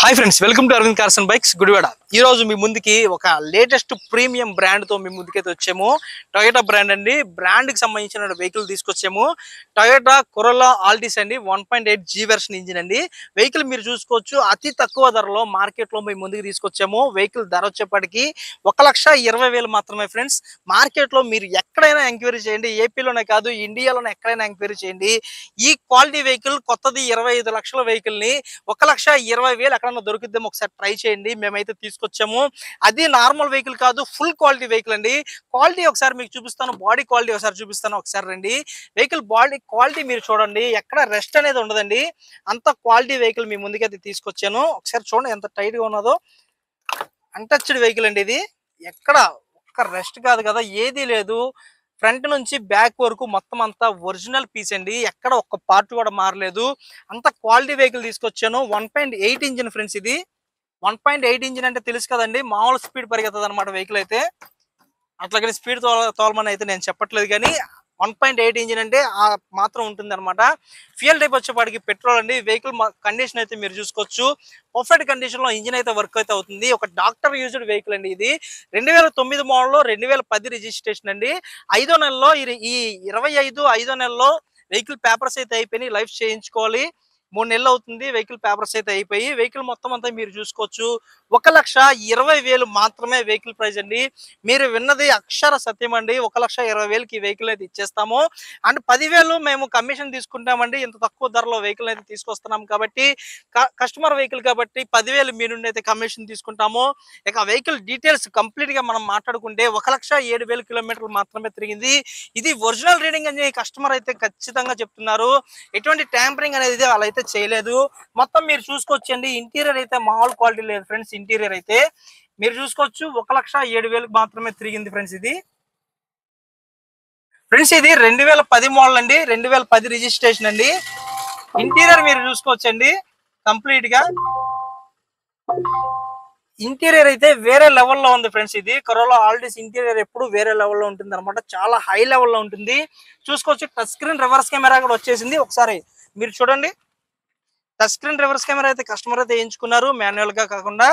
Hi friends, welcome to Arvind cars and bikes Gudivada. ఈ రోజు మీ ముందుకి ఒక లేటెస్ట్ ప్రీమియం బ్రాండ్ తో మీ ముందుకైతే వచ్చాము. టొయోటా బ్రాండ్ అండి. బ్రాండ్ కి సంబంధించిన వెహికల్ తీసుకొచ్చాము. టొయోటా కొరోలా ఆల్టిస్ అండి, 1.8 G వెర్షన్ ఇంజిన్ అండి. వెహికల్ మీరు చూసుకోవచ్చు, అతి తక్కువ ధరలో మార్కెట్ లో మీ ముందుకు తీసుకొచ్చాము. వెహికల్ ధర వచ్చేప్పటికి 1,20,000 మాత్రమే ఫ్రెండ్స్. మార్కెట్ లో మీరు ఎక్కడైనా ఎంక్వైరీ చేయండి, ఏపీలోనే కాదు ఇండియాలోనే ఎక్కడైనా ఎంక్వైరీ చేయండి. ఈ క్వాలిటీ వెహికల్ కొత్తది 25 లక్షల వెహికల్ ని 1,20,000 ఎక్కడన్నా దొరుకుద్దేమో ఒకసారి ట్రై చేయండి. మేమైతే తీసుకొచ్చాము. అది నార్మల్ వెహికల్ కాదు, ఫుల్ క్వాలిటీ వెహికల్ అండి. క్వాలిటీ ఒకసారి మీకు చూపిస్తాను, బాడీ క్వాలిటీ ఒకసారి చూపిస్తాను. ఒకసారి రండి. వెహికల్ బాడీ క్వాలిటీ మీరు చూడండి, ఎక్కడ రెస్ట్ అనేది ఉండదండి. అంత క్వాలిటీ వెహికల్ మీ ముందుకైతే తీసుకొచ్చాను. ఒకసారి చూడండి ఎంత టైట్ గా ఉన్నదో. అన్టచ్డ్ వెహికల్ అండి ఇది. ఎక్కడ ఒక్క రెస్ట్ కాదు కదా, ఏది లేదు. ఫ్రంట్ నుంచి బ్యాక్ వరకు మొత్తం అంతా ఒరిజినల్ పీస్ అండి. ఎక్కడ ఒక్క పార్ట్ కూడా మారలేదు. అంత క్వాలిటీ వెహికల్ తీసుకొచ్చాను. 1.8 ఇంజిన్ ఫ్రెండ్స్ ఇది. 1.8 ఇంజిన్ అంటే తెలుసు కదండి, మామూలు స్పీడ్ పరిగెత్తది అనమాట వెహికల్ అయితే. అట్లాగే స్పీడ్ తోలమని అయితే నేను చెప్పట్లేదు, కానీ 1.8 ఇంజిన్ అంటే ఆ మాత్రం ఉంటుంది అనమాట. ఫ్యూయల్ టైప్ వచ్చేపాటికి పెట్రోల్ అండి. వెహికల్ కండిషన్ అయితే మీరు చూసుకోవచ్చు, పర్ఫెక్ట్ కండిషన్ లో ఇంజిన్ అయితే వర్క్ అయితే అవుతుంది. ఒక డాక్టర్ యూజ్డ్ వెహికల్ అండి ఇది. 2009 మోడల్, 2010 రిజిస్ట్రేషన్ అండి. 5వ నెలలో ఈ 5వ నెలలో వెహికల్ పేపర్స్ అయితే అయిపోయి లైఫ్ చేయించుకోవాలి. 3 నెలలు అవుతుంది వెహికల్ పేపర్స్ అయితే అయిపోయి. వెహికల్ మొత్తం అంతా మీరు చూసుకోవచ్చు, 1,20,000 మాత్రమే వెహికల్ ప్రైస్ అండి. మీరు విన్నది అక్షర సత్యం అండి. 1,20,000కి వెహికల్ అయితే ఇచ్చేస్తాము. అండ్ 10,000 మేము కమిషన్ తీసుకుంటామండి. ఇంత తక్కువ ధరలో వెహికల్ అయితే తీసుకొస్తున్నాం కాబట్టి, కస్టమర్ వెహికల్ కాబట్టి 10,000 మీ నుండి అయితే కమిషన్ తీసుకుంటాము. ఇక వెహికల్ డీటెయిల్స్ కంప్లీట్ గా మనం మాట్లాడుకుంటే 1,07,000 కిలోమీటర్లు మాత్రమే తిరిగింది. ఇది ఒరిజినల్ రీడింగ్ అని కస్టమర్ అయితే ఖచ్చితంగా చెప్తున్నారు. ఎటువంటి ట్యాంపరింగ్ అనేది అలా అయితే చేయలేదు. మొత్తం మీరు చూసుకోవచ్చండి. ఇంటీరియర్ అయితే మామూలు క్వాలిటీ లేదు ఫ్రెండ్స్. ఇంటీరియర్ అయితే మీరు చూసుకోవచ్చు, 1,07,000 మాత్రమే తిరిగింది ఫ్రెండ్స్ ఇది. ఫ్రెండ్స్ ఇది 2010 మోడల్ అండి, 2010 రిజిస్ట్రేషన్ అండి. ఇంటీరియర్ మీరు చూసుకోవచ్చండి. కంప్లీట్ గా ఇంటీరియర్ అయితే వేరే లెవెల్లో ఉంది ఫ్రెండ్స్. ఇది కరోలా ఆల్టిస్ ఇంటీరియర్ ఎప్పుడు వేరే లెవెల్లో ఉంటుంది అనమాట. చాలా హై లెవెల్లో ఉంటుంది. చూసుకోవచ్చు, టచ్ స్క్రీన్ రివర్స్ కెమెరా కూడా వచ్చేసింది. ఒకసారి మీరు చూడండి, టచ్ స్క్రీన్ రివర్స్ కెమెరా అయితే కస్టమర్ అయితే ఎంచుకున్నారు, మాన్యువల్ గా కాకుండా.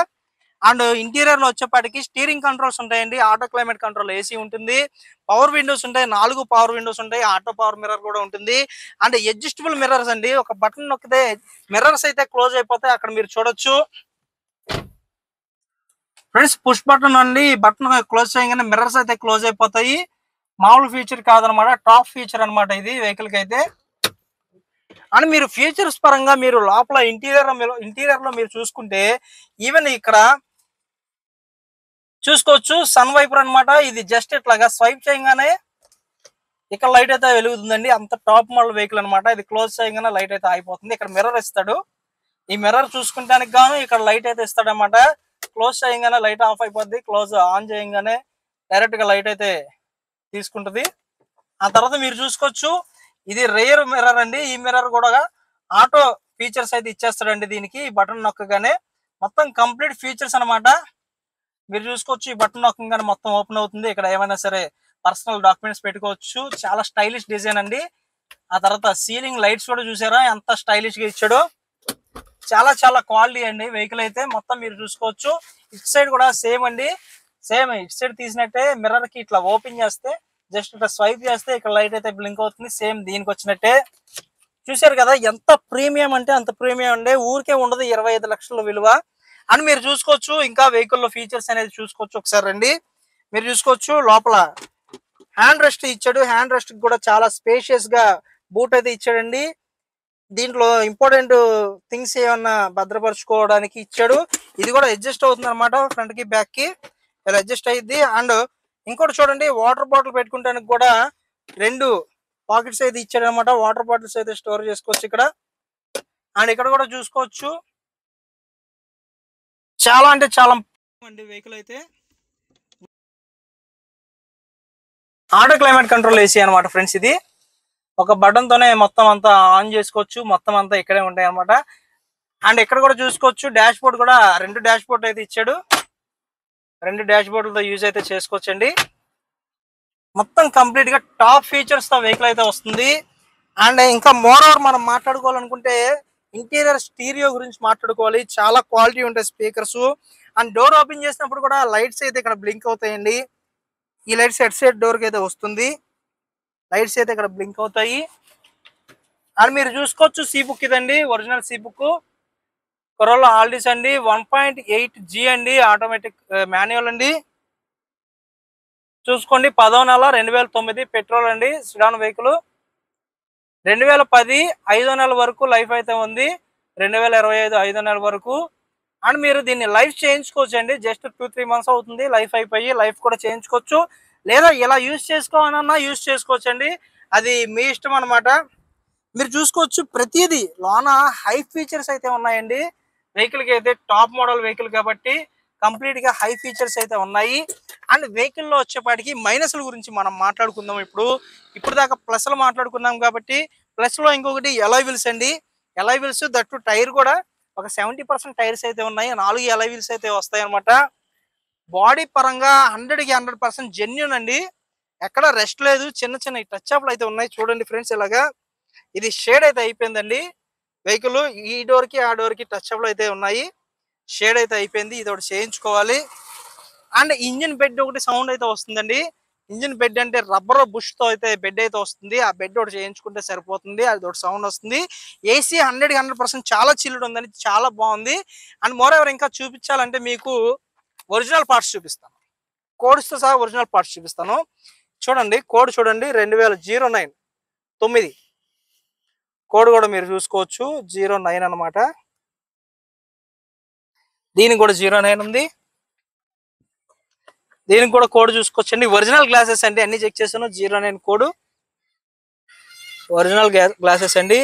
అండ్ ఇంటీరియర్ లో వచ్చేపాటికి స్టీరింగ్ కంట్రోల్స్ ఉంటాయండి, ఆటో క్లైమేట్ కంట్రోల్ ఏసీ ఉంటుంది, పవర్ విండోస్ ఉంటాయి, 4 పవర్ విండోస్ ఉంటాయి, ఆటో పవర్ మిర్రర్ కూడా ఉంటుంది. అండ్ అడ్జస్టబుల్ మిర్రర్స్ అండి. ఒక బటన్ నొక్కితే మిర్రర్స్ అయితే క్లోజ్ అయిపోతాయి. అక్కడ మీరు చూడొచ్చు ఫ్రెండ్స్, పుష్ బటన్ అండి. బటన్ క్లోజ్ చేయగానే మిర్రర్స్ అయితే క్లోజ్ అయిపోతాయి. మామూలు ఫీచర్ కాదనమాట, టాప్ ఫీచర్ అనమాట ఇది వెహికల్ కి అయితే. అండ్ మీరు ఫీచర్స్ పరంగా మీరు లోపల ఇంటీరియర్ లో మీరు చూసుకుంటే, ఈవెన్ ఇక్కడ చూసుకోవచ్చు సన్ వైపర్ అనమాట. ఇది జస్ట్ ఇట్లాగా స్వైప్ చేయగానే ఇక్కడ లైట్ అయితే వెలుగుతుందండి. అంత టాప్ మోడల్ వెహికల్ అనమాట. ఇది క్లోజ్ చేయగానే లైట్ అయితే ఆగిపోతుంది. ఇక్కడ మిర్రర్ ఇస్తాడు. ఈ మిర్రర్ చూసుకుంటానికి గాను ఇక్కడ లైట్ అయితే ఇస్తాడు అనమాట. క్లోజ్ చేయగానే లైట్ ఆఫ్ అయిపోద్ది, క్లోజ్ ఆన్ చేయగానే డైరెక్ట్ గా లైట్ అయితే తీసుకుంటుంది. ఆ తర్వాత మీరు చూసుకోవచ్చు, ఇది రేర్ మిర్రర్ అండి. ఈ మిర్రర్ కూడా ఆటో ఫీచర్స్ అయితే ఇచ్చేస్తాడండి దీనికి. బటన్ నొక్కగానే మొత్తం కంప్లీట్ ఫీచర్స్ అనమాట. మీరు చూసుకోవచ్చు, ఈ బటన్ నొక్కగానే మొత్తం ఓపెన్ అవుతుంది. ఇక్కడ ఏమైనా సరే పర్సనల్ డాక్యుమెంట్స్ పెట్టుకోవచ్చు. చాలా స్టైలిష్ డిజైన్ అండి. ఆ తర్వాత సీలింగ్ లైట్స్ కూడా చూసారా ఎంత స్టైలిష్ గా ఇచ్చాడో. చాలా చాలా క్వాలిటీ అండి వెహికల్ అయితే. మొత్తం మీరు చూసుకోవచ్చు, ఇటు సైడ్ కూడా సేమ్ అండి. సేమ్ ఇటు సైడ్ తీసినట్టే మిర్రర్ కి ఇట్లా ఓపెన్ చేస్తే జస్ట్ ఇట్లా స్వైప్ చేస్తే ఇక్కడ లైట్ అయితే బ్లింక్ అవుతుంది. సేమ్ దీనికి వచ్చినట్టే. చూసారు కదా ఎంత ప్రీమియం అంటే అంత ప్రీమియం అండి. ఊరికే ఉండదు 25 లక్షల విలువ. అని మీరు చూసుకోవచ్చు. ఇంకా వెహికల్ లో ఫీచర్స్ అనేది చూసుకోవచ్చు. ఒకసారి రండి, మీరు చూసుకోవచ్చు. లోపల హ్యాండ్ రెస్ట్ ఇచ్చాడు. హ్యాండ్ రెస్ట్ కూడా చాలా స్పేషియస్ గా బూట్ అయితే ఇచ్చాడండి. దీంట్లో ఇంపార్టెంట్ థింగ్స్ ఏమన్నా భద్రపరచుకోవడానికి ఇచ్చాడు. ఇది కూడా అడ్జస్ట్ అవుతుంది అనమాట, ఫ్రంట్ కి బ్యాక్ కి ఇలా అడ్జస్ట్ అయ్యింది. అండ్ ఇంకోటి చూడండి, వాటర్ బాటిల్ పెట్టుకుంటానికి కూడా 2 పాకెట్స్ అయితే ఇచ్చాడు అనమాట. వాటర్ బాటిల్స్ అయితే స్టోర్ చేసుకోవచ్చు ఇక్కడ. అండ్ ఇక్కడ కూడా చూసుకోవచ్చు, చాలా అంటే చాలా అండి వెహికల్ అయితే. ఆటో క్లైమేట్ కంట్రోల్ ఏసీ అనమాట ఫ్రెండ్స్. ఇది ఒక బటన్ తోనే మొత్తం అంతా ఆన్ చేసుకోవచ్చు. మొత్తం అంతా ఇక్కడే ఉంటాయి అనమాట. అండ్ ఇక్కడ కూడా చూసుకోవచ్చు, డాష్ బోర్డ్ కూడా 2 డాష్ బోర్డ్ అయితే ఇచ్చాడు. 2 డాష్ బోర్డులతో యూజ్ అయితే చేసుకోవచ్చండి. మొత్తం కంప్లీట్ గా టాప్ ఫీచర్స్ తో వెహికల్ అయితే వస్తుంది. అండ్ ఇంకా మోర్ ఓవర్ మనం మాట్లాడుకోవాలనుకుంటే ఇంటీరియర్ స్టీరియో గురించి మాట్లాడుకోవాలి, చాలా క్వాలిటీ ఉంటాయి స్పీకర్స్. అండ్ డోర్ ఓపెన్ చేసినప్పుడు కూడా లైట్స్ అయితే ఇక్కడ బ్లింక్ అవుతాయండి. ఈ లైట్స్ హెడ్ సైడ్ డోర్కి అయితే వస్తుంది, లైట్స్ అయితే ఇక్కడ బ్లింక్ అవుతాయి. అండ్ మీరు చూసుకోవచ్చు సీ బుక్ ఇదండి, original C book corolla Aldis అండి, 1.8G అండి, ఆటోమేటిక్ మాన్యువల్ అండి. చూసుకోండి 10వ నెల 2009 పెట్రోల్ అండి, సిడాన్ వెహికల్. 2010 5వ నెల వరకు లైఫ్ అయితే ఉంది, 2025 5వ నెల వరకు. అండ్ మీరు దీన్ని లైఫ్ చేయించుకోవచ్చు అండి, జస్ట్ 2-3 మంత్స్ అవుతుంది లైఫ్ అయిపోయి. లైఫ్ కూడా చేయించుకోవచ్చు, లేదా ఇలా యూజ్ చేసుకోవాలన్నా యూజ్ చేసుకోవచ్చు అండి, అది మీ ఇష్టం అనమాట. మీరు చూసుకోవచ్చు ప్రతిదీ లోన హై ఫీచర్స్ అయితే ఉన్నాయండి. వెహికల్కి అయితే టాప్ మోడల్ వెహికల్ కాబట్టి కంప్లీట్ గా హై ఫీచర్స్ అయితే ఉన్నాయి. అండ్ వెహికల్ లో వచ్చేపాటికి మైనస్ల గురించి మనం మాట్లాడుకుందాం. ఇప్పుడు దాకా ప్లస్లు మాట్లాడుకున్నాం కాబట్టి ప్లస్ లో ఇంకొకటి ఎలాయ్ వీల్స్ అండి. ఎలాయ్ వీల్స్ దట్టు టైర్ కూడా ఒక 70% టైర్స్ అయితే ఉన్నాయి, 4 ఎలాయ్ వీల్స్ అయితే వస్తాయి అనమాట. బాడీ పరంగా 100% జెన్యున్ అండి, ఎక్కడ రెస్ట్ లేదు. చిన్న చిన్న టచ్ అప్లు అయితే ఉన్నాయి చూడండి ఫ్రెండ్స్. ఇలాగా ఇది షేడ్ అయితే అయిపోయిందండి వెహికల్, ఈ డోర్ కి ఆ డోర్ కి టచ్ అప్లు అయితే ఉన్నాయి, షేడ్ అయితే అయిపోయింది. ఇది ఒకటి చేయించుకోవాలి. అండ్ ఇంజిన్ బెడ్ ఒకటి సౌండ్ అయితే వస్తుందండి. ఇంజిన్ బెడ్ అంటే రబ్బర్ బుష్ తో అయితే బెడ్ అయితే వస్తుంది, ఆ బెడ్ ఒకటి చేయించుకుంటే సరిపోతుంది, అది ఒకటి సౌండ్ వస్తుంది. ఏసీ 100% చాలా చిల్లుడు ఉందండి, చాలా బాగుంది. అండ్ మోర్ ఎవర్ ఇంకా చూపించాలంటే మీకు ఒరిజినల్ పార్ట్స్ చూపిస్తాను, కోడ్స్తో సహా ఒరిజినల్ పార్ట్స్ చూపిస్తాను. చూడండి కోడ్ చూడండి, 2009 కోడ్ కూడా మీరు చూసుకోవచ్చు, 09 అనమాట. దీనికి కూడా 09 ఉంది, దీనికి కూడా కోడ్ చూసుకోవచ్చండి. ఒరిజినల్ గ్లాసెస్ అండి, అన్ని చెక్ చేశాను. 09 కోడ్ ఒరిజినల్ గ్లాసెస్ అండి.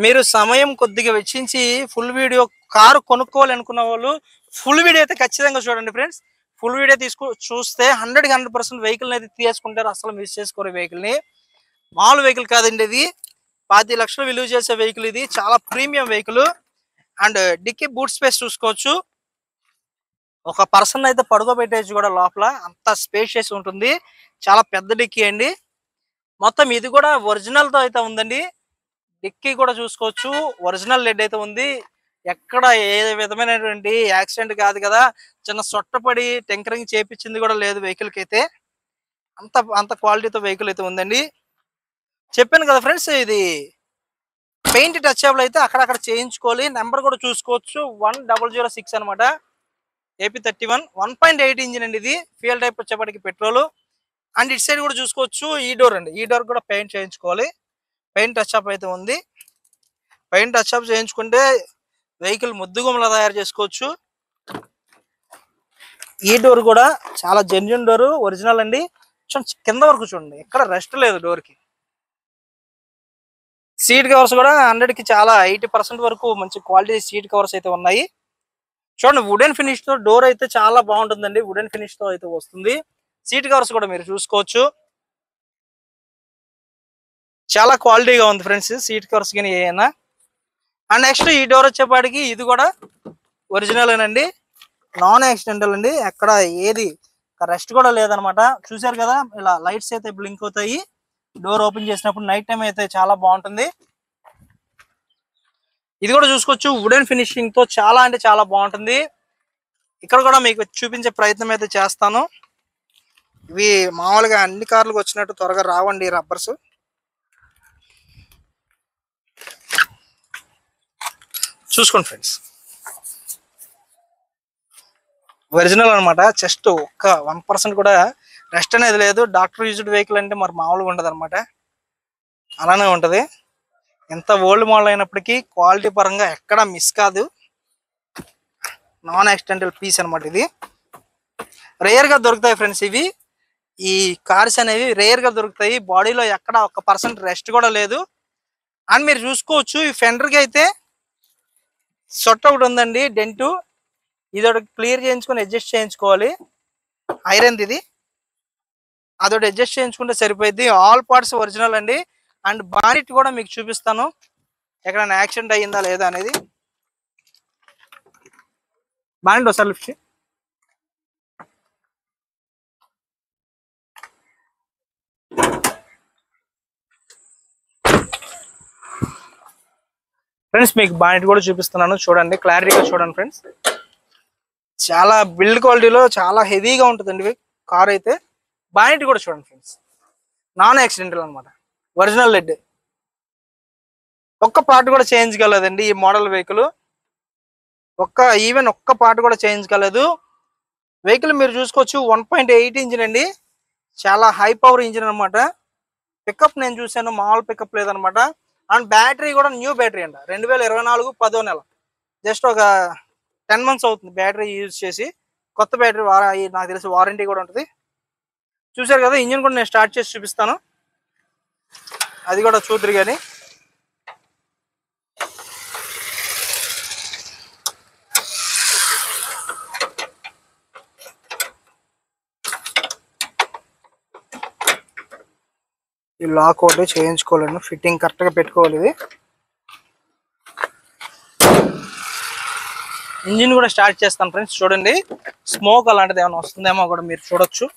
మీరు సమయం కొద్దిగా వెచ్చించి ఫుల్ వీడియో కారు కొనుక్కోవాలి అనుకున్న వాళ్ళు ఫుల్ వీడియో అయితే ఖచ్చితంగా చూడండి ఫ్రెండ్స్. ఫుల్ వీడియో చూస్తే 100% వెహికల్ అయితే తీసుకుంటారు, అసలు మిస్ చేసుకోరు వెహికల్ ని. మామూలు వెహికల్ కాదండి, ఇది 10 లక్షలు విలువ చేసే వెహికల్, ఇది చాలా premium vehicle. And dicky boot space చూసుకోవచ్చు, ఒక పర్సన్ అయితే పడుకోబెట్టేసి కూడా లోపల, అంత స్పేషియస్ ఉంటుంది, చాలా పెద్ద డిక్కీ అండి. మొత్తం ఇది కూడా ఒరిజినల్ తో అయితే ఉందండి. డిక్కీ కూడా చూసుకోవచ్చు, ఒరిజినల్ లెడ్ అయితే ఉంది, ఎక్కడ ఏ విధమైనటువంటి యాక్సిడెంట్ కాదు కదా, చిన్న సొట్టపడి టెంకరింగ్ చేపించింది కూడా లేదు వెహికల్ కి అయితే. అంత అంత క్వాలిటీతో వెహికల్ అయితే ఉందండి. చెప్పాను కదా ఫ్రెండ్స్, ఇది పెయింట్ టచ్ అప్లు అయితే అక్కడక్కడ చేయించుకోవాలి. నెంబర్ కూడా చూసుకోవచ్చు, 1006 అనమాట, AP31 1.8 ఇంజిన్ అండి. ఇది ఫ్యూయల్ టైప్ వచ్చేప్పటికి పెట్రోల్. అండ్ ఇటు సైడ్ కూడా చూసుకోవచ్చు, ఈ డోర్ అండి, ఈ డోర్ కూడా పెయింట్ చేయించుకోవాలి. పెయింట్ టచ్ అప్ అయితే ఉంది, పెయింట్ టచ్ అప్ చేయించుకుంటే వెహికల్ ముద్దుగుమలా తయారు చేసుకోవచ్చు. ఈ డోర్ కూడా చాలా జెన్యున్ డోర్, ఒరిజినల్ అండి. కింద వరకు చూడండి, ఎక్కడ రెస్ట్ లేదు డోర్ కి. సీట్ కవర్స్ కూడా 100కి చాలా 80% వరకు మంచి క్వాలిటీ సీట్ కవర్స్ అయితే ఉన్నాయి. చూడండి వుడెన్ ఫినిష్ తో డోర్ అయితే చాలా బాగుంటుందండి, వుడెన్ ఫినిష్ తో అయితే వస్తుంది. సీట్ కవర్స్ కూడా మీరు చూసుకోవచ్చు, చాలా క్వాలిటీగా ఉంది ఫ్రెండ్స్ సీట్ కవర్స్ కానీ ఏమైనా. అండ్ నెక్స్ట్ ఈ డోర్ వచ్చేపాటికి ఇది కూడా ఒరిజినల్ అండి, నాన్ యాక్సిడెంటల్ అండి, ఎక్కడ ఏది రెస్ట్ కూడా లేదనమాట. చూసారు కదా ఇలా లైట్స్ అయితే బ్లింక్ అవుతాయి డోర్ ఓపెన్ చేసినప్పుడు, నైట్ టైం అయితే చాలా బాగుంటుంది. ఇది కూడా చూసుకోవచ్చు, వుడెన్ ఫినిషింగ్ తో చాలా అంటే చాలా బాగుంటుంది. ఇక్కడ కూడా మీకు చూపించే ప్రయత్నం అయితే చేస్తాను. ఇవి మామూలుగా అన్ని కార్లకు వచ్చినట్టు త్వరగా రావండి రబ్బర్స్. చూసుకోండి ఫ్రెండ్స్, ఒరిజినల్ అనమాట, జస్ట్ ఒక్క 1% కూడా రెస్ట్ అనేది లేదు. డాక్టర్ యూజ్డ్ వెహికల్ అంటే మరి మామూలుగా ఉండదు అనమాట, అలానే ఉంటది. ఎంత ఓల్డ్ మోడల్ అయినప్పటికీ క్వాలిటీ పరంగా ఎక్కడ మిస్ కాదు, నాన్ యాక్సిడెంటల్ పీస్ అనమాట. ఇది రేర్ గా దొరుకుతాయి ఫ్రెండ్స్, ఇవి ఈ కార్స్ అనేవి రేర్ గా దొరుకుతాయి. బాడీలో ఎక్కడ 1% రెస్ట్ కూడా లేదు. అండ్ మీరు చూసుకోవచ్చు, ఈ ఫెండర్ కి అయితే సొట్ట ఒకటి ఉందండి, డెంటు. ఇది ఒకటి క్లియర్ చేయించుకొని అడ్జస్ట్ చేయించుకోవాలి, ఐరన్ ఇది, అదొకటి అడ్జస్ట్ చేయించుకుంటే సరిపోయింది. ఆల్ పార్ట్స్ ఒరిజినల్ అండి. అండ్ బానెట్ కూడా మీకు చూపిస్తాను, ఎక్కడైనా యాక్సిడెంట్ అయ్యిందా లేదా అనేది. బానెట్ ఒకసారి లిఫ్ట్. ఫ్రెండ్స్ మీకు బానెట్ కూడా చూపిస్తున్నాను, చూడండి క్లారిటీగా చూడండి ఫ్రెండ్స్. చాలా బిల్డ్ క్వాలిటీలో చాలా హెవీగా ఉంటుందండి కార్ అయితే. బానెట్ కూడా చూడండి ఫ్రెండ్స్, నాన్ యాక్సిడెంటల్ అనమాట, ఒరిజినల్ లెడ్. ఒక్క పార్ట్ కూడా చేంజ్ కాలేదండి ఈ మోడల్ వెహికల్. ఈవెన్ ఒక్క పార్ట్ కూడా చేంజ్ కాలేదు. వెహికల్ మీరు చూసుకోవచ్చు 1.8 ఇంజిన్ అండి, చాలా హై పవర్ ఇంజిన్ అనమాట. పికప్ నేను చూసాను, మామూలు పికప్ లేదనమాట. అండ్ బ్యాటరీ కూడా న్యూ బ్యాటరీ అంట, 2024 10వ నెల, జస్ట్ ఒక 10 months అవుతుంది బ్యాటరీ యూజ్ చేసి. కొత్త బ్యాటరీ నాకు తెలిసి వారంటీ కూడా ఉంటుంది. చూసారు కదా, ఇంజిన్ కూడా నేను స్టార్ట్ చేసి చూపిస్తాను, అది కూడా చూద్దరు కానీ. ఈ లాక్ ఒకటి చేయించుకోవాలండి, ఫిట్టింగ్ కరెక్ట్గా పెట్టుకోవాలి. ఇది ఇంజిన్ కూడా స్టార్ట్ చేస్తాను ఫ్రెండ్స్, చూడండి. స్మోక్ అలాంటిది ఏమైనా వస్తుందేమో కూడా మీరు చూడొచ్చు.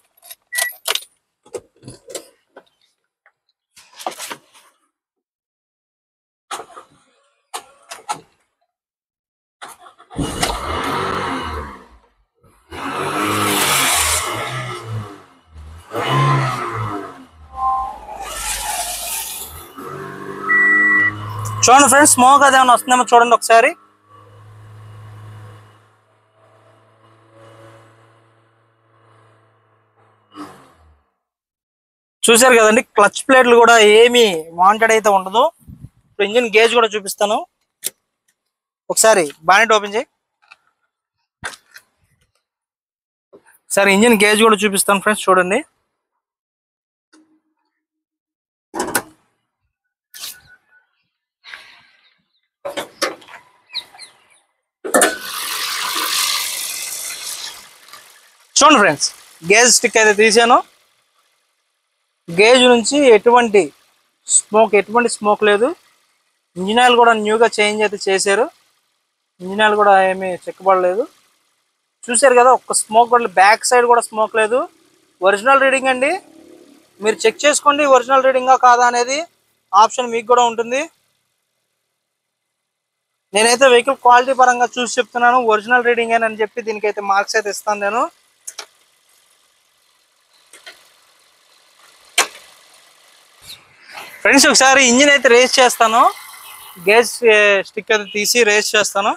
చూడండి ఫ్రెండ్స్, స్మోక్ అదేమన్నా వస్తుందేమో చూడండి ఒకసారి. చూసారు కదండి, క్లచ్ ప్లేట్లు కూడా ఏమి వాంటెడ్ అయితే ఉండదు. ఇప్పుడు ఇంజిన్ గేజ్ కూడా చూపిస్తాను ఒకసారి. బానెట్ ఓపెన్ చేయి. సరే, ఇంజిన్ గేజ్ కూడా చూపిస్తాను ఫ్రెండ్స్, చూడండి. చూడండి ఫ్రెండ్స్, గేజ్ స్టిక్ అయితే తీసాను. గేజ్ నుంచి ఎటువంటి స్మోక్ లేదు. ఇంజిన్ ఆయిల్ కూడా న్యూగా చేంజ్ అయితే చేశారు, ఇంజిన్ ఆయిల్ కూడా ఏమీ చెక్కబడలేదు. చూసారు కదా, ఒక్క స్మోక్ కూడా, బ్యాక్ సైడ్ కూడా స్మోక్ లేదు. ఒరిజినల్ రీడింగ్ అండి, మీరు చెక్ చేసుకోండి ఒరిజినల్ రీడింగా కాదా అనేది ఆప్షన్ మీకు కూడా ఉంటుంది. నేనైతే వెహికల్ క్వాలిటీ పరంగా చూసి చెప్తున్నాను, ఒరిజినల్ రీడింగ్ అని చెప్పి దీనికైతే మార్క్స్ అయితే ఇస్తాను నేను. ఫ్రెండ్స్ ఒకసారి ఇంజిన్ అయితే రేస్ చేస్తాను, గేజ్ స్టిక్ అయితే తీసి రేస్ చేస్తాను.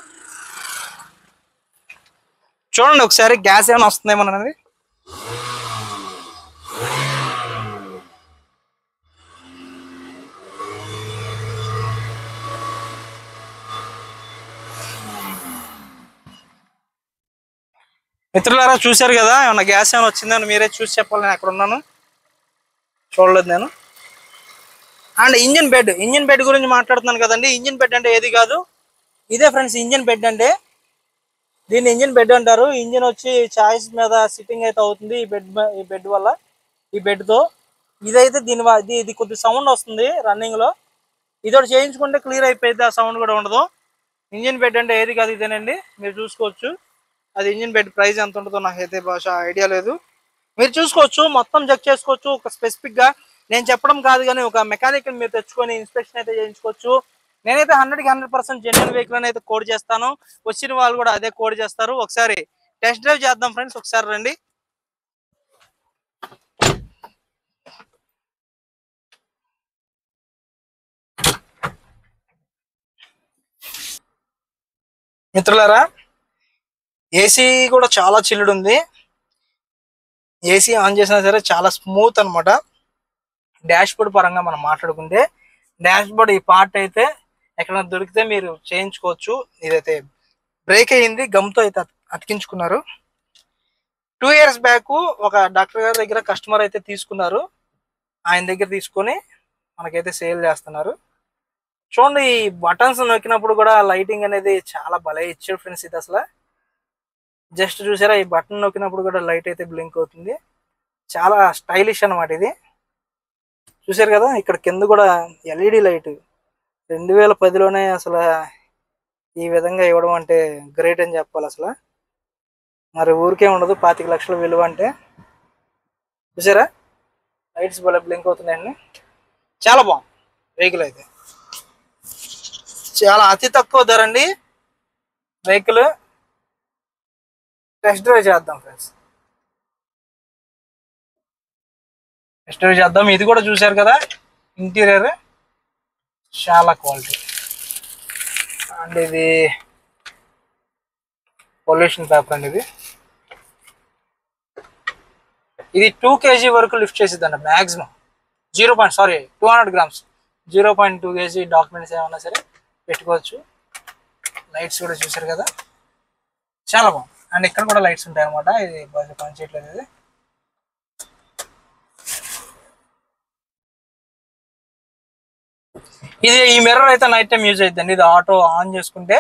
చూడండి ఒకసారి, గ్యాస్ ఏమైనా వస్తుందేమో అనేది. మిత్రులారా చూశారు కదా, ఏమన్నా గ్యాస్ ఏమైనా వచ్చిందని మీరే చూసి చెప్పాలి, నేను ఎక్కడ ఉన్నాను చూడలేదు నేను. అండ్ ఇంజిన్ బెడ్ గురించి మాట్లాడుతున్నాను కదండి. ఇంజిన్ బెడ్ అంటే ఏది కాదు, ఇదే ఫ్రెండ్స్ ఇంజిన్ బెడ్ అంటే. దీన్ని ఇంజిన్ బెడ్ అంటారు. ఇంజిన్ వచ్చి ఛాయిస్ మీద సిట్టింగ్ అయితే అవుతుంది ఈ బెడ్ వల్ల, ఈ బెడ్తో. ఇదైతే ఇది కొద్ది సౌండ్ వస్తుంది రన్నింగ్లో, ఇదొకటి చేయించుకుంటే క్లియర్ అయిపోయింది, ఆ సౌండ్ కూడా ఉండదు. ఇంజిన్ బెడ్ అంటే ఏది కాదు, ఇదేనండి, మీరు చూసుకోవచ్చు. అది ఇంజిన్ బెడ్ ప్రైస్ ఎంత ఉంటుందో నాకైతే ఐడియా లేదు, మీరు చూసుకోవచ్చు, మొత్తం చెక్ చేసుకోవచ్చు. ఒక స్పెసిఫిక్గా నేను చెప్పడం కాదు, కానీ ఒక మెకానిక్ మీరు తెచ్చుకొని ఇన్స్పెక్షన్ అయితే చేయించుకోవచ్చు. నేనైతే 100కి 100% జెన్యున్ వెహికల్ అని అయితే కోడ్ చేస్తాను, వచ్చిన వాళ్ళు కూడా అదే కోడ్ చేస్తారు. ఒకసారి టెస్ట్ డ్రైవ్ చేద్దాం ఫ్రెండ్స్, ఒకసారి రండి. మిత్రులారా, ఏసీ కూడా చాలా చిల్లుడు ఉంది. ఏసీ ఆన్ చేసినా సరే చాలా స్మూత్ అనమాట. డాష్ బోర్డ్ పరంగా మనం మాట్లాడుకుంటే, డాష్ బోర్డ్ ఈ పార్ట్ అయితే ఎక్కడైనా దొరికితే మీరు చేయించుకోవచ్చు. ఇదైతే బ్రేక్ అయ్యింది, గమ్తో అయితే అతికించుకున్నారు. 2 years బ్యాక్ ఒక డాక్టర్ గారి దగ్గర కస్టమర్ అయితే తీసుకున్నారు, ఆయన దగ్గర తీసుకొని మనకైతే సేల్ చేస్తున్నారు. చూడండి, ఈ బటన్స్ నొక్కినప్పుడు కూడా లైటింగ్ అనేది చాలా భలే ఇచ్చాడు ఫ్రెండ్స్. ఇది అసలు జస్ట్ చూసారా, ఈ బటన్ నొక్కినప్పుడు కూడా లైట్ అయితే బ్లింక్ అవుతుంది, చాలా స్టైలిష్ అనమాట ఇది. చూసారు కదా, ఇక్కడ కింద కూడా ఎల్ఈడి లైట్ 2010లోనే అసలు ఈ విధంగా ఇవ్వడం అంటే గ్రేట్ అని చెప్పాలి అసలు. మరి ఊరికే ఉండదు 25 లక్షల విలువ అంటే. చూసారా, లైట్స్ భలే బ్లింక్ అవుతున్నాయండి, చాలా బాగుంది వెహికల్ అయితే, చాలా అతి తక్కువ ధర అండి వెహికల్. టెస్ట్ డ్రైవ్ చేద్దాం ఫ్రెండ్స్, టెస్ట్ డ్రైవ్ చేద్దాం. ఇది కూడా చూశారు కదా, ఇంటీరియర్ చాలా క్వాలిటీ అండ్ ఇది పొల్యూషన్ పేపర్ అండి. ఇది 2 kg వరకు లిఫ్ట్ చేసిద్ది అండి మ్యాక్సిమం. 200 grams 0.2 kg డాక్యుమెంట్స్ ఏమన్నా సరే పెట్టుకోవచ్చు. లైట్స్ కూడా చూసారు కదా, చాలా బాగుంది. అండ్ ఇక్కడ కూడా లైట్స్ ఉంటాయి అనమాట. ఇది పని చేయట్లేదు. ఇది ఈ మిర్రర్ అయితే నైట్ టైం యూజ్ అవుతుందండి. ఇది ఆటో ఆన్ చేసుకుంటే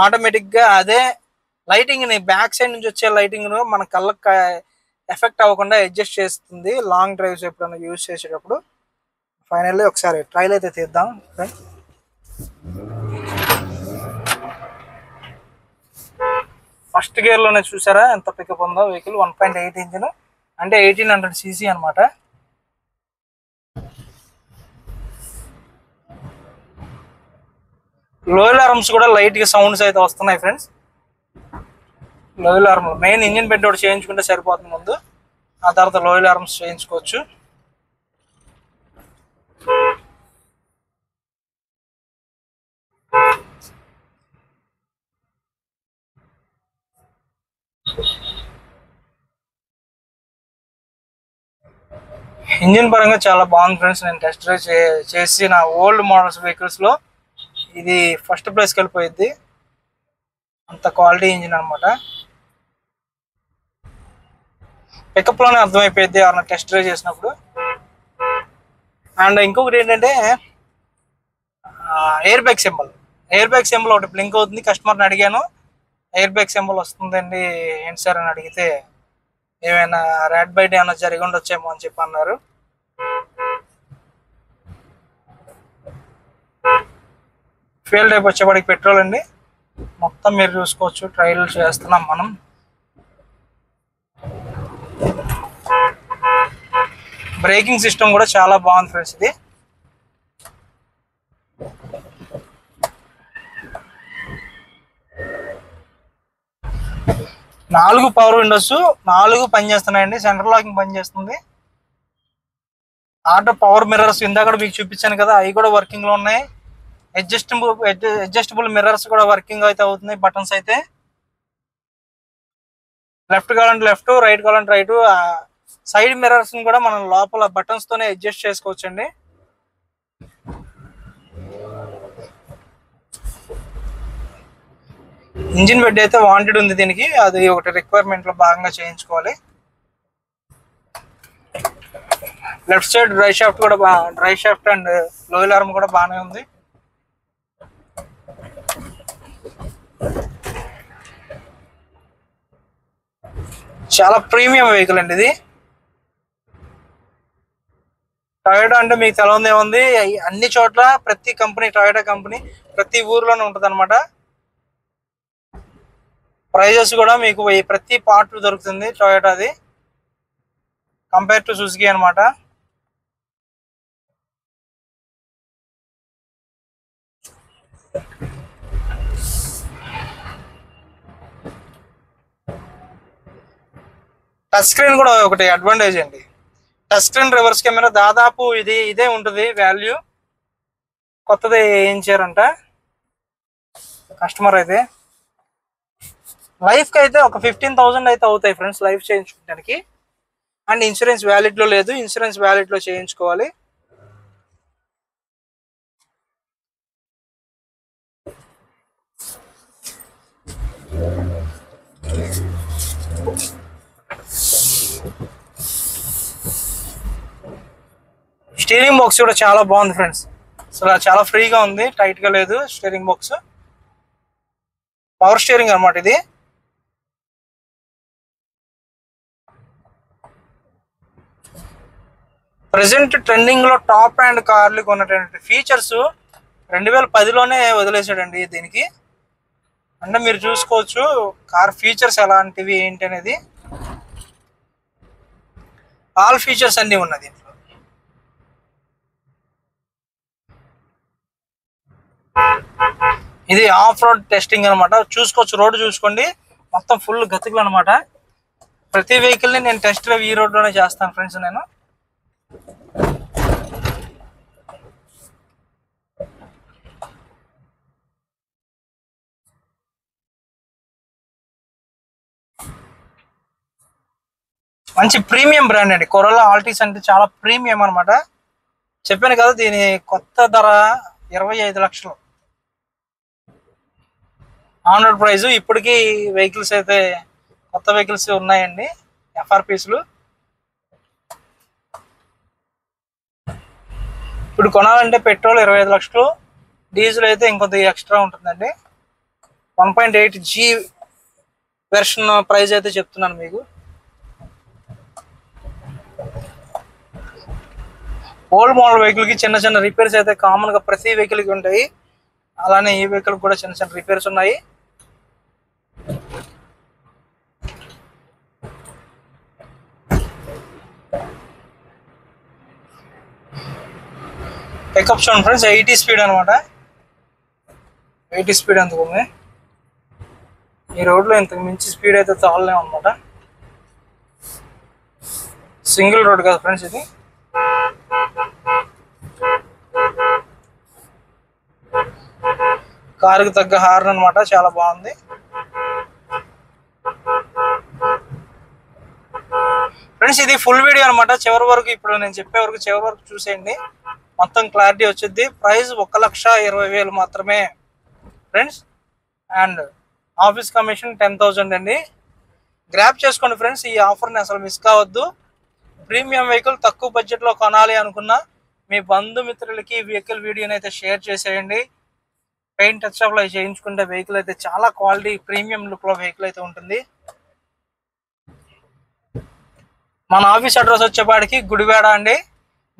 ఆటోమేటిక్గా అదే లైటింగ్ ని బ్యాక్ సైడ్ నుంచి వచ్చే లైటింగ్ ను మన కళ్ళకి ఎఫెక్ట్ అవ్వకుండా అడ్జస్ట్ చేస్తుంది లాంగ్ డ్రైవ్స్ ఎప్పుడైనా యూజ్ చేసేటప్పుడు. ఫైనల్లీ ఒకసారి ట్రైల్ అయితే తీద్దాం. ఫస్ట్ గేర్ లోనే చూసారా ఎంత పికప్ ఉందో వెహికల్. 1.8 ఇంజిన్ అంటే 1800 cc అనమాట. లోయల్ ఆర్మ్స్ కూడా లైట్ గా సౌండ్స్ అయితే వస్తున్నాయి friends. Loyal arm main engine bed ఒకటి చేయించుకుంటే సరిపోతుంది ముందు, ఆ తర్వాత లోయల్ ఆర్మ్స్ చేయించుకోవచ్చు. ఇంజిన్ పరంగా చాలా బాగుంది ఫ్రెండ్స్. నేను టెస్ట్ డ్రైవ్ చేసి నా ఓల్డ్ మోడల్స్ వెహికల్స్ లో ఇది ఫస్ట్ ప్లేస్కి వెళ్ళిపోయింది. అంత క్వాలిటీ ఇంజిన్ అనమాట. పికప్ లోనే అర్థమైపోయింది ఎవరైనా టెస్ట్ డ్రైవ్ చేసినప్పుడు. అండ్ ఇంకొకటి ఏంటంటే ఎయిర్ బ్యాగ్ సింబల్ ఒకటి బ్లింక్ అవుతుంది. కస్టమర్ని అడిగాను, ఎయిర్ బ్యాగ్ సింబల్ వస్తుందండి ఏంటి సార్ అని అడిగితే ఏమైనా ర్యాట్ బైట్ ఏమైనా జరిగి ఉండొచ్చేమో అని చెప్పి అన్నారు. ఫ్యూయల్ టైప్ వచ్చేవాడికి పెట్రోల్ అండి. మొత్తం మీరు చూసుకోవచ్చు, ట్రైల్ చేస్తున్నాం మనం. బ్రేకింగ్ సిస్టమ్ కూడా చాలా బాగుంది ఫ్రెండ్స్. ఇది నాలుగు పవర్ విండోస్, 4 పనిచేస్తున్నాయండి. సెంట్రల్ లాకింగ్ పనిచేస్తుంది. ఆటో పవర్ మిర్రర్స్ ఇందాక మీకు చూపించాను కదా, అవి కూడా వర్కింగ్ లో ఉన్నాయి. అడ్జస్టబుల్ మిర్రర్స్ కూడా వర్కింగ్ అయితే అవుతున్నాయి. బటన్స్ అయితే లెఫ్ట్ కావాలంటే లెఫ్ట్, రైట్ కావాలంటే రైట్. సైడ్ మిర్రర్స్ కూడా మనం లోపల బటన్స్ తోనే అడ్జస్ట్ చేసుకోవచ్చండి. ఇంజిన్ బెడ్ అయితే వాంటెడ్ ఉంది దీనికి, అది ఒకటి రిక్వైర్మెంట్ లో భాగంగా చేయించుకోవాలి. Left side dry shaft and loyal arm కూడా బాగానే ఉంది. చాలా ప్రీమియం వెహికల్ అండి ఇది. టొయోటా అంటే మీకు తెలవందే ఉంది, అన్ని చోట్ల ప్రతి కంపెనీ, టొయోటా కంపెనీ ప్రతి ఊర్లోనే ఉంటుంది అనమాట. ప్రైజెస్ కూడా మీకు ప్రతి పార్ట్ దొరుకుతుంది టొయోటాది, కంపేర్ టు సుజుకి అనమాట. టచ్ స్క్రీన్ కూడా ఒకటి అడ్వాంటేజ్ అండి. టచ్ స్క్రీన్ రివర్స్ కెమెరా దాదాపు ఇదే ఉంటుంది వాల్యూ. కొత్తది వేయించారంట కస్టమర్ అయితే. లైఫ్కి అయితే ఒక 15,000 అయితే అవుతాయి ఫ్రెండ్స్ లైఫ్ చేయించుకోవడానికి. అండ్ ఇన్సూరెన్స్ వ్యాలిడ్ లో లేదు, ఇన్సూరెన్స్ వ్యాలిడ్ లో చేయించుకోవాలి. స్టీరింగ్ బాక్స్ కూడా చాలా బాగుంది ఫ్రెండ్స్. అసలు చాలా ఫ్రీగా ఉంది, టైట్ గా లేదు స్టీరింగ్ బాక్స్. పవర్ స్టీరింగ్ అనమాట ఇది. ప్రెసెంట్ ట్రెండింగ్ లో టాప్ అండ్ కార్లు కొన్నటువంటి ఫీచర్స్ 2010లోనే వదిలేసాడండి దీనికి. అంటే మీరు చూసుకోవచ్చు కార్ ఫీచర్స్ ఎలాంటివి ఏంటి అనేది. ఆల్ ఫీచర్స్ అన్ని ఉన్నది దీంట్లో. ఇది ఆఫ్ రోడ్ టెస్టింగ్ అనమాట. చూసుకోవచ్చు, రోడ్డు చూసుకోండి, మొత్తం ఫుల్ గతుకులు అనమాట. ప్రతి వెహికల్ ని నేను టెస్ట్ డ్రైవ్ ఈ రోడ్లోనే చేస్తాను ఫ్రెండ్స్. నేను మంచి ప్రీమియం బ్రాండ్ అండి కొరోలా ఆల్టిస్ అంటే, చాలా ప్రీమియం అనమాట. చెప్పాను కదా, దీని కొత్త ధర 25 లక్షలు ఆన్ రోడ్ ప్రైస్. ఇప్పటికీ వెహికల్స్ అయితే కొత్త వెహికల్స్ ఉన్నాయండి ఎఫ్ఆర్పిస్లు. ఇప్పుడు కొనాలంటే పెట్రోల్ 25 లక్షలు, డీజిల్ అయితే ఇంకొంత ఎక్స్ట్రా ఉంటుందండి. 1.8G వెర్షన్ ప్రైస్ అయితే చెప్తున్నాను మీకు. ఓల్డ్ మోడల్ వెహికల్ కి చిన్న చిన్న రిపేర్స్ అయితే కామన్ గా ప్రతి వెహికల్ కి ఉంటాయి. అలానే ఈ వెహికల్ కూడా చిన్న చిన్న రిపేర్స్ ఉన్నాయి. పికప్ చూడండి ఫ్రెండ్స్, 80 స్పీడ్ అనమాట. 80 స్పీడ్ ఎంత ఉంది. ఈ రోడ్లో ఇంతకు మించి స్పీడ్ అయితే చాలలేము అనమాట. సింగిల్ రోడ్ కదా ఫ్రెండ్స్ ఇది. కారుకి తగ్గ హార్న్ అనమాట, చాలా బాగుంది. ఫ్రెండ్స్ ఇది ఫుల్ వీడియో అనమాట. చివరి వరకు, ఇప్పుడు నేను చెప్పే వరకు చివరి వరకు చూసేయండి, మొత్తం క్లారిటీ వచ్చింది. ప్రైస్ 1,20,000 మాత్రమే ఫ్రెండ్స్. అండ్ ఆఫీస్ కమిషన్ 10,000 అండి. గ్రాప్ చేసుకోండి ఫ్రెండ్స్, ఈ ఆఫర్ని అసలు మిస్ కావద్దు. ప్రీమియం వెహికల్ తక్కువ బడ్జెట్లో కొనాలి అనుకున్న మీ బంధుమిత్రులకి ఈ వెహికల్ వీడియోని అయితే షేర్ చేసేయండి. పెయింట్ టచ్ అప్ చేయించుకుంటే వెహికల్ అయితే చాలా క్వాలిటీ ప్రీమియం లుక్ లో వెహికల్ అయితే ఉంటుంది. మన ఆఫీస్ అడ్రస్ వచ్చేపాటికి గుడివాడ అండి.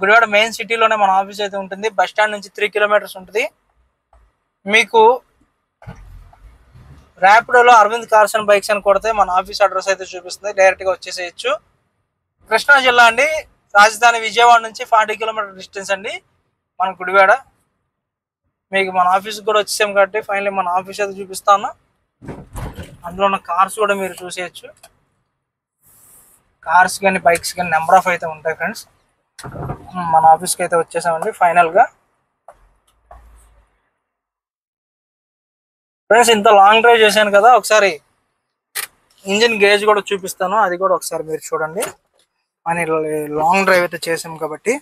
గుడివాడ మెయిన్ సిటీలోనే మన ఆఫీస్ అయితే ఉంటుంది. బస్ స్టాండ్ నుంచి 3 కిలోమీటర్స్ ఉంటుంది. మీకు ర్యాపిడోలో అరవింద్ కార్స్ అండ్ బైక్స్ అని కొడితే మన ఆఫీస్ అడ్రస్ అయితే చూపిస్తుంది, డైరెక్ట్ గా వచ్చేసేయచ్చు. కృష్ణా జిల్లా అండి, రాజధాని విజయవాడ నుంచి 40 కిలోమీటర్ డిస్టెన్స్ అండి మన గుడివాడ. మీకు మన ఆఫీస్కి కూడా వచ్చేసాం కాబట్టి ఫైనల్లీ మన ఆఫీస్ అయితే చూపిస్తాను. అందులో ఉన్న కార్స్ కూడా మీరు చూసేయచ్చు. కార్స్ కానీ బైక్స్ కానీ నెంబర్ ఆఫ్ అయితే ఉంటాయి ఫ్రెండ్స్. మన ఆఫీస్కి అయితే వచ్చేసామండి ఫైనల్గా. ఫ్రెండ్స్ ఇంత లాంగ్ డ్రైవ్ చేశాను కదా, ఒకసారి ఇంజిన్ గేజ్ కూడా చూపిస్తాను, అది కూడా ఒకసారి మీరు చూడండి. అని లాంగ్ డ్రైవ్ అయితే చేసాం కాబట్టి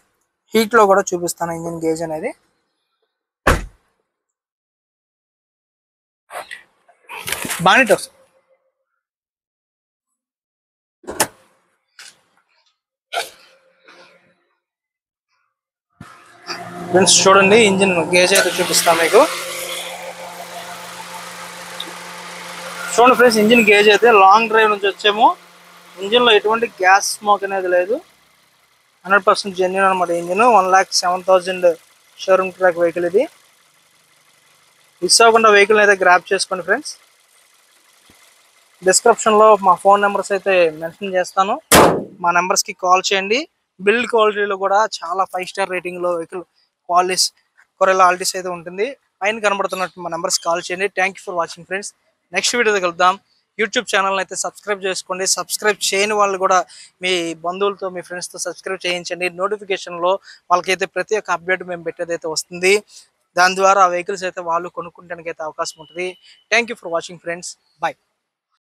హీట్లో కూడా చూపిస్తాను ఇంజిన్ గేజ్ అనేది. బానిటోస్ ఫ్రెండ్స్ చూడండి, ఇంజిన్ గేజ్ అయితే చూపిస్తాను మీకు. చూడండి ఫ్రెండ్స్, ఇంజిన్ గేజ్ అయితే లాంగ్ డ్రైవ్ నుంచి వచ్చాము. ఇంజిన్లో ఎటువంటి గ్యాస్ స్మోక్ అనేది లేదు, 100% జెన్యూన్ అనమాట. ఇంజిన్ 1,07,000 షోరూమ్ ట్రాక్ వెహికల్ ఇది. మిస్ అవ్వకుండా వెహికల్ అయితే గ్రాప్ చేసుకోండి ఫ్రెండ్స్. డిస్క్రిప్షన్లో మా ఫోన్ నెంబర్స్ అయితే మెన్షన్ చేస్తాను, మా నెంబర్స్కి కాల్ చేయండి. బిల్డ్ క్వాలిటీలో కూడా చాలా 5 స్టార్ రేటింగ్లో వెహికల్ క్వాలిటీస్ కొరోలా ఆల్టిస్ అయితే ఉంటుంది. పైన కనబడుతున్నట్టు మా నెంబర్స్ కాల్ చేయండి. Thank you for watching friends. Next వీడియోతో కలుద్దాం. యూట్యూబ్ ఛానల్ అయితే సబ్స్క్రైబ్ చేసుకోండి. సబ్స్క్రైబ్ చేయని వాళ్ళు కూడా మీ బంధువులతో మీ ఫ్రెండ్స్తో సబ్స్క్రైబ్ చేయించండి. నోటిఫికేషన్లో వాళ్ళకైతే ప్రతి ఒక్క అప్డేట్ మేము పెట్టేదైతే వస్తుంది. దాని ద్వారా ఆ వెహికల్స్ అయితే వాళ్ళు కొనుక్కోవడానికి అయితే అవకాశం ఉంటుంది. Thank you for watching friends. Bye.